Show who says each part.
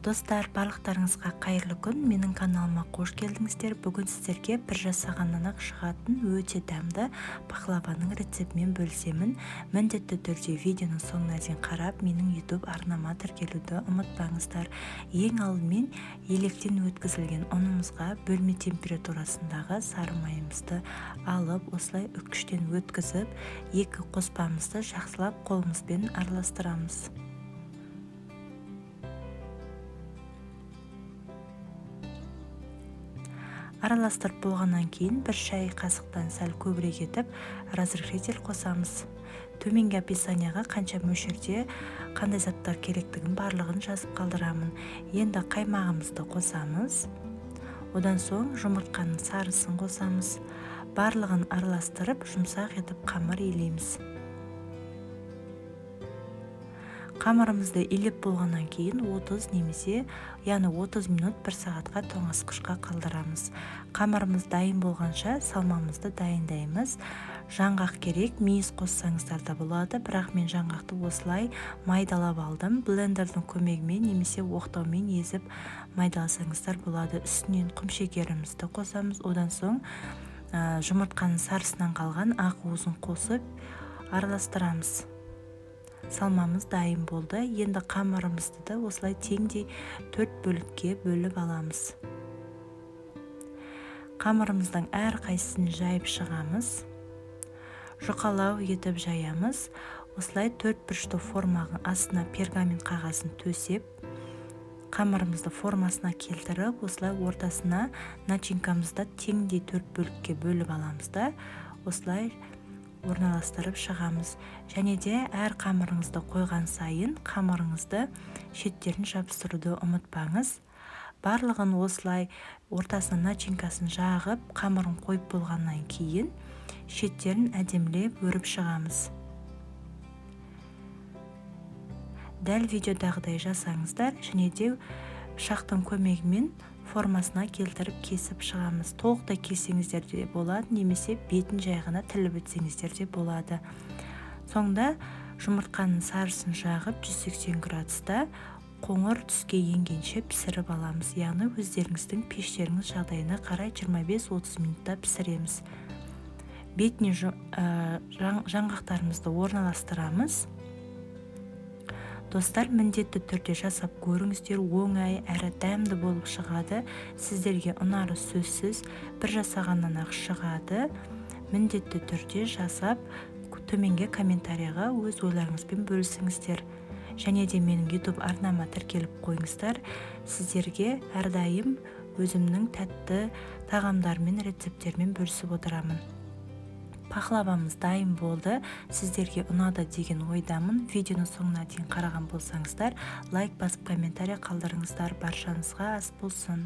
Speaker 1: Достар, барлықтарыңызға қайырлы күн. Менің каналыма қош келдіңіздер. Бүгін сіздерге бір жасағаннан ақ шығатын өте дәмді пахлаваның рецептімен бөлісемін. Міндетті түрде видеоның соңына дейін қарап, менің YouTube арнама тіркелуді ұмытпаңыздар. Ең алдымен електен өткізілген ұнымызға бөлме температурасындағы сары майымызды алып, осылай үккіштен өткізіп, екі қоспамызды жақсылап қолымызбен араластырамыз. Араластырып болғаннан кейін бір шай қасықтан сәл көбірек етіп разрыхлитель қосамыз. Төменгі описанияға қанша мөлшерде қандай заттар керектігін барлығын жазып қалдырамын. Енді қаймағымызды қосамыз. Одан соң жұмыртқаның сарысын қосамыз. Барлығын араластырып, жұмсақ етіп қамыр илейміз. Қамырымызды илеп болғаннан кейін 30 немесе 30 минут 1 сағатқа тоңазытқышқа қалдырамыз. Қамырымыз дайын болғанша салмамызды дайындаймыз. Жаңғақ керек, мейіз қоссаңыздар да болады, бірақ мен жаңғақты осылай майдалап алдым. Блендердің көмегімен немесе оқтаумен езіп майдаласаңыздар болады. Үстінен құмшекерімізді қосамыз. Одан соң жұмыртқаның сарысынан қалған ақ уызын қосып араластырамыз. Салмамыз дайын болды. Енді қамырымызды да осылай теңдей 4 бөлікке бөліп аламыз. Қамырымыздың әр қайсысын жайып шығамыз. Жұқалау етіп жаямыз. Осылай 4 бұрышты форманың астына пергамент қағазын төсеп, қамырымызды формасына келтіріп, осылай ортасына начинкамызды теңдей 4 бөлікке бөліп аламыз да, осылай орналастырып шығамыз. Және де әр қамырыңызды қойған сайын қамырыңызды шеттерін жабыстыруды ұмытпаңыз. Барлығын осылай ортасына начинкасын жағып, қамырын қойып болғаннан кейін шеттерін әдемілеп өріп шығамыз. Дәл видеодағыдай жасаңыздар, және де пышақтың көмегімен формасына келтіріп кесіп шығамыз. Толықтай кесеңіздер де болады, немесе бетін жай ғана тіліп өтсеңіздер де болады. Соңда жұмыртқаның сарысын жағып 180 градуста қоңыр түске енгенше пісіріп аламыз. Яғни өздеріңіздің пештеріңіз жағдайына қарай 25-30 минутта пісіреміз. Бетіне жаңғақтарымызды орналастырамыз. Достар, міндетті түрде жасап көріңіздер, оңай әрі дәмді болып шығады. Сіздерге ұнары сөзсіз, бір жасағаннан ақ шығады. Міндетті түрде жасап, төменге комментарияға өз ойларыңызбен бөлісіңіздер. Және де менің YouTube арнама тіркеліп қойыңыздар. Сіздерге әрдайым өзімнің тәтті тағамдармен, рецепттермен бөлісіп отырамын. Пахлавамыз дайын болды. Сіздерге ұнады деген ойдамын. Видеоны соңына дейін қараған болсаңыздар, лайк басып комментария қалдырыңыздар. Баршаңызға ас болсын.